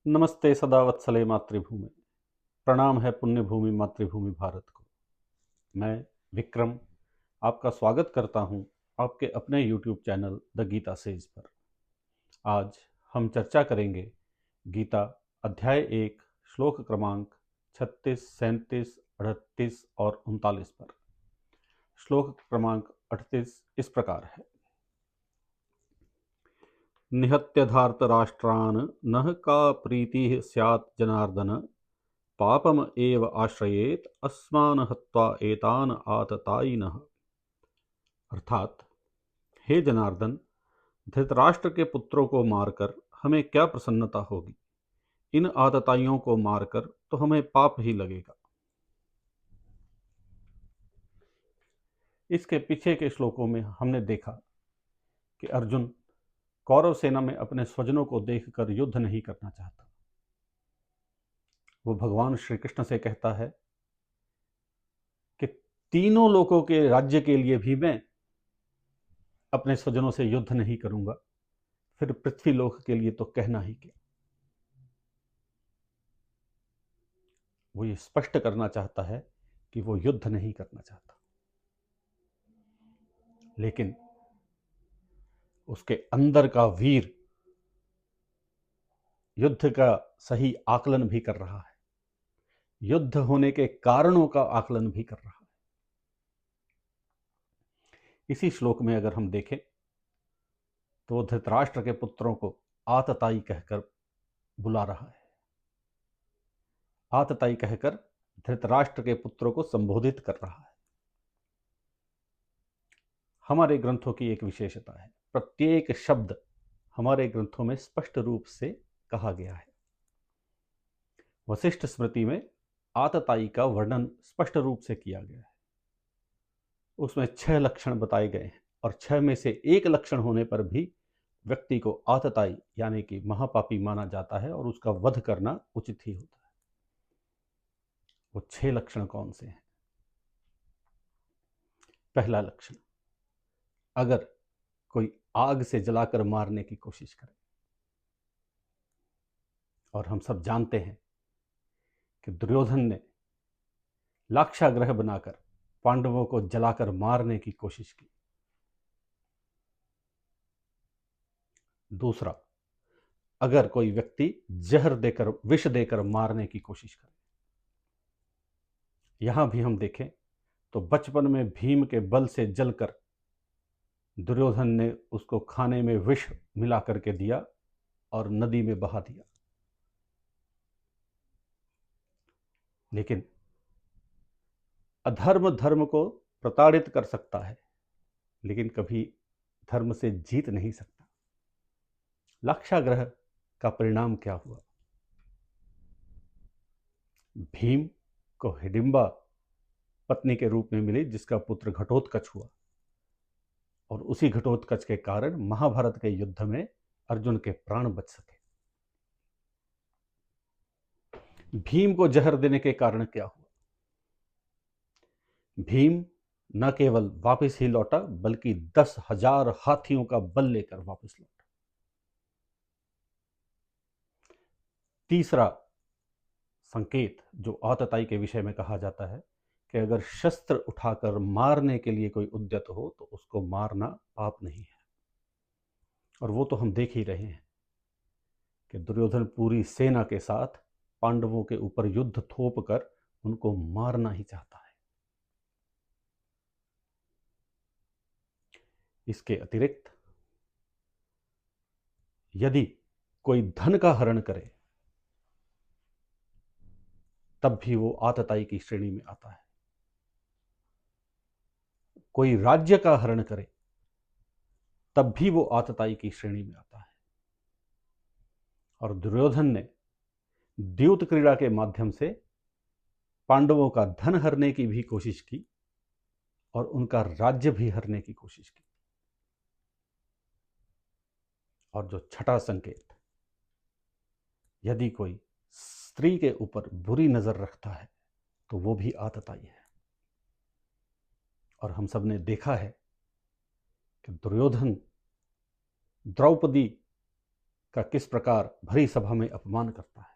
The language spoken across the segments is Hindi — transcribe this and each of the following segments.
नमस्ते सदा वत्सले मातृभूमि। प्रणाम है पुण्य भूमि मातृभूमि भारत को। मैं विक्रम आपका स्वागत करता हूं आपके अपने YouTube channel the Gita says पर। आज हम चर्चा करेंगे गीता अध्याय 1 श्लोक क्रमांक 36, 37, 38 और 39 पर। श्लोक क्रमांक 38 इस प्रकार है। निहत्य धार्तराष्ट्रान् नः का प्रीतिः स्यात् जनार्दन पापम एव आश्रयेत अस्मान हत्वा एतान आततायिनः। अर्थात, हे जनार्दन, धृतराष्ट्र के पुत्रों को मारकर हमें क्या प्रसन्नता होगी। इन आतताइयों को मारकर तो हमें पाप ही लगेगा। इसके पीछे के श्लोकों में हमने देखा कि अर्जुन कौरव सेना में अपने स्वजनों को देखकर युद्ध नहीं करना चाहता। वो भगवान श्री कृष्ण से कहता है कि तीनों लोकों के राज्य के लिए भी मैं अपने स्वजनों से युद्ध नहीं करूंगा, फिर पृथ्वी लोक के लिए तो कहना ही क्या। वो ये स्पष्ट करना चाहता है कि वो युद्ध नहीं करना चाहता, लेकिन उसके अंदर का वीर युद्ध का सही आकलन भी कर रहा है, युद्ध होने के कारणों का आकलन भी कर रहा है। इसी श्लोक में अगर हम देखें तो धृतराष्ट्र के पुत्रों को आतताई कहकर बुला रहा है। आतताई कहकर धृतराष्ट्र के पुत्रों को संबोधित कर रहा है। हमारे ग्रंथों की एक विशेषता है, प्रत्येक शब्द हमारे ग्रंथों में स्पष्ट रूप से कहा गया है। वशिष्ठ स्मृति में आतताई का वर्णन स्पष्ट रूप से किया गया है। उसमें 6 लक्षण बताए गए हैं और 6 में से एक लक्षण होने पर भी व्यक्ति को आतताई यानी कि महापापी माना जाता है और उसका वध करना उचित ही होता है। वो 6 लक्षण कौन से हैं? पहला लक्षण, अगर कोई आग से जलाकर मारने की कोशिश करे, और हम सब जानते हैं कि दुर्योधन ने लाक्षागृह बनाकर पांडवों को जलाकर मारने की कोशिश की। दूसरा, अगर कोई व्यक्ति जहर देकर, विष देकर मारने की कोशिश करे। यहां भी हम देखें तो बचपन में भीम के बल से जलकर दुर्योधन ने उसको खाने में विष मिला करके दिया और नदी में बहा दिया। लेकिन अधर्म धर्म को प्रताड़ित कर सकता है, लेकिन कभी धर्म से जीत नहीं सकता। लाक्षागृह का परिणाम क्या हुआ? भीम को हिडिंबा पत्नी के रूप में मिली, जिसका पुत्र घटोत्कच हुआ, और उसी घटोत्कच के कारण महाभारत के युद्ध में अर्जुन के प्राण बच सके। भीम को जहर देने के कारण क्या हुआ? भीम न केवल वापस ही लौटा, बल्कि 10,000 हाथियों का बल लेकर वापस लौटा। तीसरा संकेत जो आतताई के विषय में कहा जाता है कि अगर शस्त्र उठाकर मारने के लिए कोई उद्यत हो तो उसको मारना पाप नहीं है। और वो तो हम देख ही रहे हैं कि दुर्योधन पूरी सेना के साथ पांडवों के ऊपर युद्ध थोप कर उनको मारना ही चाहता है। इसके अतिरिक्त यदि कोई धन का हरण करे तब भी वो आतताई की श्रेणी में आता है। कोई राज्य का हरण करे तब भी वो आतताई की श्रेणी में आता है। और दुर्योधन ने द्यूत क्रीड़ा के माध्यम से पांडवों का धन हरने की भी कोशिश की और उनका राज्य भी हरने की कोशिश की। और जो छठा संकेत, यदि कोई स्त्री के ऊपर बुरी नजर रखता है तो वो भी आतताई है। और हम सब ने देखा है कि दुर्योधन द्रौपदी का किस प्रकार भरी सभा में अपमान करता है।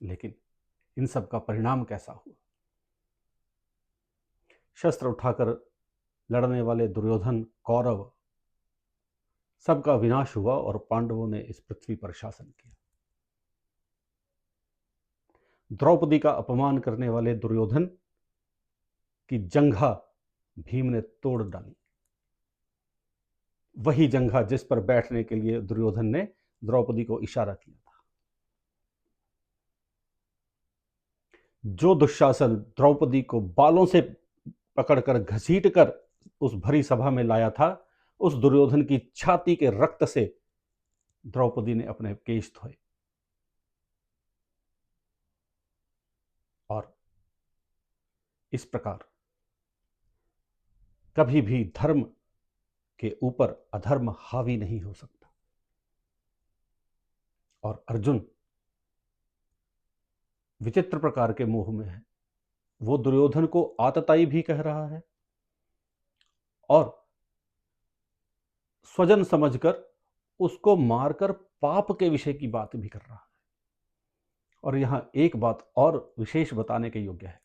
लेकिन इन सब का परिणाम कैसा हुआ? शस्त्र उठाकर लड़ने वाले दुर्योधन, कौरव, सबका विनाश हुआ और पांडवों ने इस पृथ्वी पर शासन किया। द्रौपदी का अपमान करने वाले दुर्योधन की जंघा भीम ने तोड़ डाली। वही जंघा जिस पर बैठने के लिए दुर्योधन ने द्रौपदी को इशारा किया था। जो दुशासन द्रौपदी को बालों से पकड़कर घसीट कर उस भरी सभा में लाया था, उस दुर्योधन की छाती के रक्त से द्रौपदी ने अपने केश धोए और इस प्रकार कभी भी धर्म के ऊपर अधर्म हावी नहीं हो सकता। और अर्जुन विचित्र प्रकार के मोह में है। वो दुर्योधन को आतताई भी कह रहा है और स्वजन समझकर उसको मारकर पाप के विषय की बात भी कर रहा है। और यहां एक बात और विशेष बताने के योग्य है,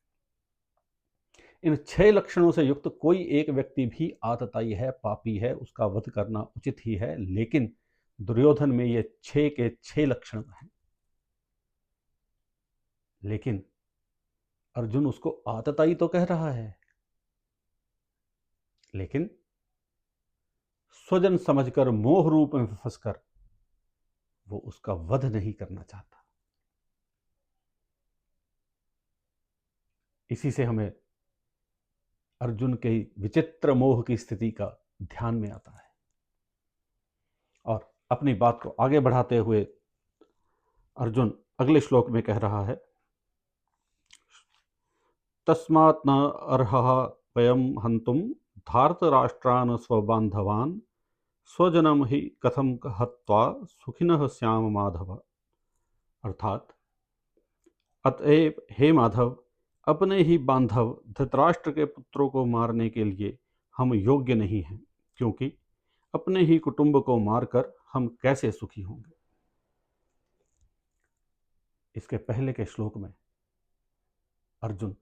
इन 6 लक्षणों से युक्त कोई एक व्यक्ति भी आतताई है, पापी है, उसका वध करना उचित ही है। लेकिन दुर्योधन में ये 6 के 6 लक्षण हैं। लेकिन अर्जुन उसको आतताई तो कह रहा है, लेकिन स्वजन समझकर मोह रूप में फंसकर वो उसका वध नहीं करना चाहता। इसी से हमें अर्जुन के विचित्र मोह की स्थिति का ध्यान में आता है। और अपनी बात को आगे बढ़ाते हुए अर्जुन अगले श्लोक में कह रहा है, तस्मात् न अर्हः वयं हन्तुं धार्तराष्ट्रान् स्वबान्धवान् स्वजनम ही कथम हत्वा सुखिनः स्याम माधव। अर्थात, अतएव हे माधव, अपने ही बांधव धृतराष्ट्र के पुत्रों को मारने के लिए हम योग्य नहीं हैं, क्योंकि अपने ही कुटुंब को मारकर हम कैसे सुखी होंगे। इसके पहले के श्लोक में अर्जुन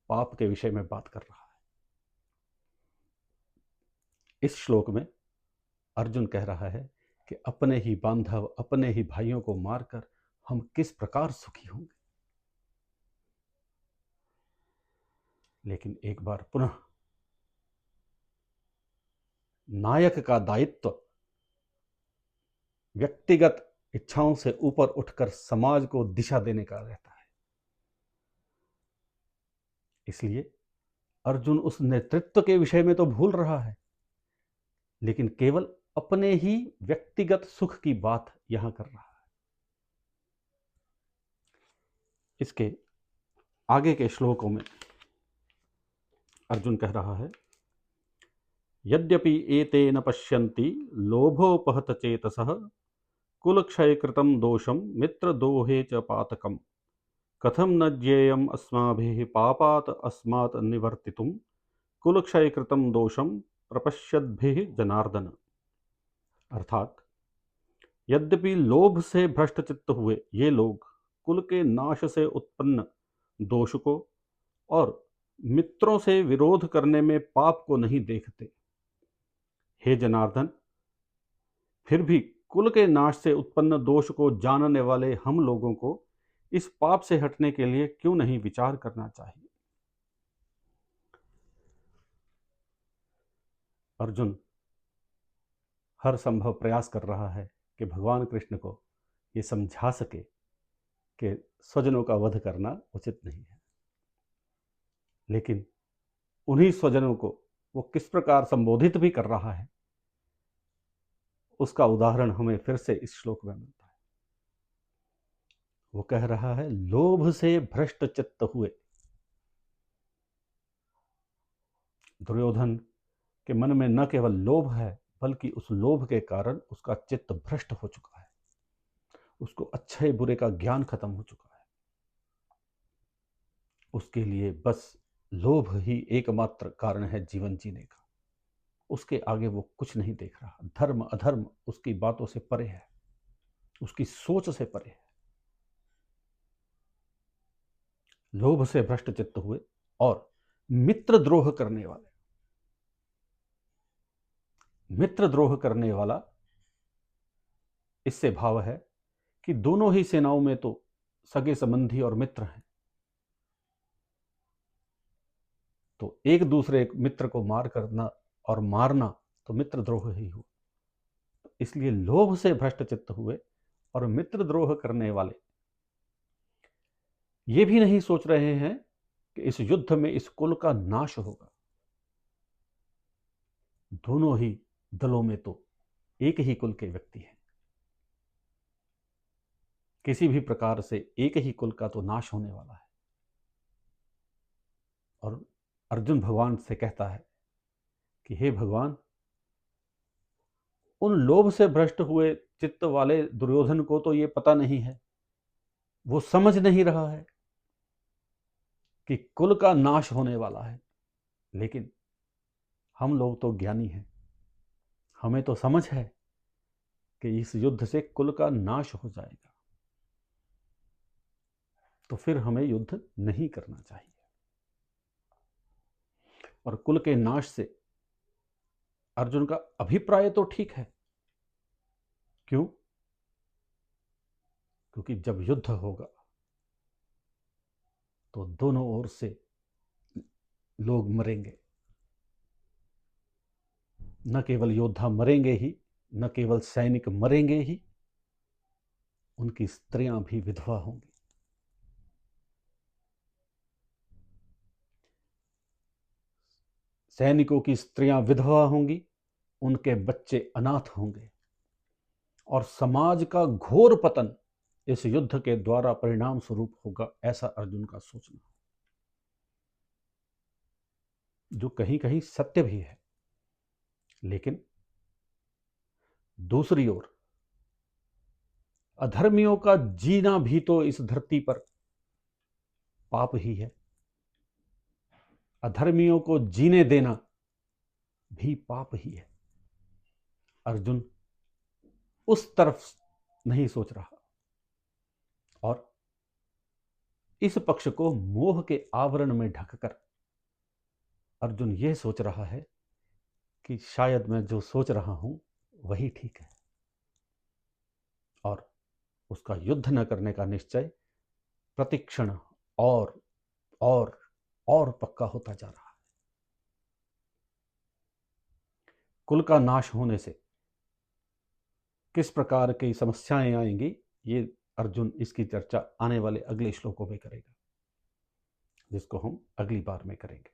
पाप के विषय में बात कर रहा है। इस श्लोक में अर्जुन कह रहा है कि अपने ही बांधव, अपने ही भाइयों को मारकर हम किस प्रकार सुखी होंगे। लेकिन एक बार पुनः नायक का दायित्व व्यक्तिगत इच्छाओं से ऊपर उठकर समाज को दिशा देने का रहता है। इसलिए अर्जुन उस नेतृत्व के विषय में तो भूल रहा है, लेकिन केवल अपने ही व्यक्तिगत सुख की बात यहां कर रहा है। इसके आगे के श्लोकों में अर्जुन कह रहा है, यद्यपि एते न पश्यन्ति लोभोपहत चेतसः कुलक्षयकृतं दोषं मित्रदोहे च पातकम् कथम न ज्ञेयम् अस्माभिः पापात् अस्मात् निवर्तितुं कुलक्षयकृतं दोषं प्रपश्यद्भिः जनार्दन। अर्थात, यद्यपि लोभ से भ्रष्ट चित्त हुए ये लोग कुल के नाश से उत्पन्न दोष को और मित्रों से विरोध करने में पाप को नहीं देखते, हे जनार्दन, फिर भी कुल के नाश से उत्पन्न दोष को जानने वाले हम लोगों को इस पाप से हटने के लिए क्यों नहीं विचार करना चाहिए। अर्जुन हर संभव प्रयास कर रहा है कि भगवान कृष्ण को ये समझा सके कि स्वजनों का वध करना उचित नहीं है। लेकिन उन्हीं स्वजनों को वो किस प्रकार संबोधित भी कर रहा है, उसका उदाहरण हमें फिर से इस श्लोक में मिलता है। वो कह रहा है, लोभ से भ्रष्ट चित्त हुए। दुर्योधन के मन में न केवल लोभ है, बल्कि उस लोभ के कारण उसका चित्त भ्रष्ट हो चुका है, उसको अच्छे बुरे का ज्ञान खत्म हो चुका है। उसके लिए बस लोभ ही एकमात्र कारण है जीवन जीने का। उसके आगे वो कुछ नहीं देख रहा। धर्म अधर्म उसकी बातों से परे है, उसकी सोच से परे है। लोभ से भ्रष्ट चित्त हुए और मित्रद्रोह करने वाले। मित्रद्रोह करने वाला, इससे भाव है कि दोनों ही सेनाओं में तो सगे संबंधी और मित्र हैं, तो एक दूसरे मित्र को मार करना और मारना तो मित्रद्रोह ही हो। इसलिए लोभ से भ्रष्ट चित्त हुए और मित्रद्रोह करने वाले ये भी नहीं सोच रहे हैं कि इस युद्ध में इस कुल का नाश होगा। दोनों ही दलों में तो एक ही कुल के व्यक्ति हैं, किसी भी प्रकार से एक ही कुल का तो नाश होने वाला है। और अर्जुन भगवान से कहता है कि हे भगवान, उन लोभ से भ्रष्ट हुए चित्त वाले दुर्योधन को तो ये पता नहीं है, वो समझ नहीं रहा है कि कुल का नाश होने वाला है। लेकिन हम लोग तो ज्ञानी हैं, हमें तो समझ है कि इस युद्ध से कुल का नाश हो जाएगा, तो फिर हमें युद्ध नहीं करना चाहिए। और कुल के नाश से अर्जुन का अभिप्राय तो ठीक है। क्यों? क्योंकि जब युद्ध होगा तो दोनों ओर से लोग मरेंगे। न केवल योद्धा मरेंगे ही, न केवल सैनिक मरेंगे ही, उनकी स्त्रियां भी विधवा होंगी। सैनिकों की स्त्रियां विधवा होंगी, उनके बच्चे अनाथ होंगे और समाज का घोर पतन इस युद्ध के द्वारा परिणाम स्वरूप होगा, ऐसा अर्जुन का सोचना, जो कहीं कहीं सत्य भी है। लेकिन दूसरी ओर अधर्मियों का जीना भी तो इस धरती पर पाप ही है। अधर्मियों को जीने देना भी पाप ही है। अर्जुन उस तरफ नहीं सोच रहा और इस पक्ष को मोह के आवरण में ढककर अर्जुन यह सोच रहा है कि शायद मैं जो सोच रहा हूं वही ठीक है, और उसका युद्ध न करने का निश्चय प्रतिक्षण और और और पक्का होता जा रहा है। कुल का नाश होने से किस प्रकार की समस्याएं आएंगी, ये अर्जुन इसकी चर्चा आने वाले अगले श्लोकों में करेगा, जिसको हम अगली बार में करेंगे।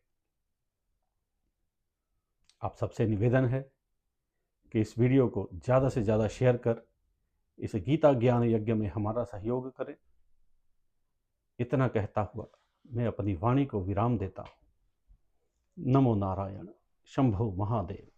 आप सबसे निवेदन है कि इस वीडियो को ज़्यादा से ज़्यादा शेयर कर इस गीता ज्ञान यज्ञ में हमारा सहयोग करें। इतना कहता हुआ मैं अपनी वाणी को विराम देता हूँ। नमो नारायण, शंभो महादेव।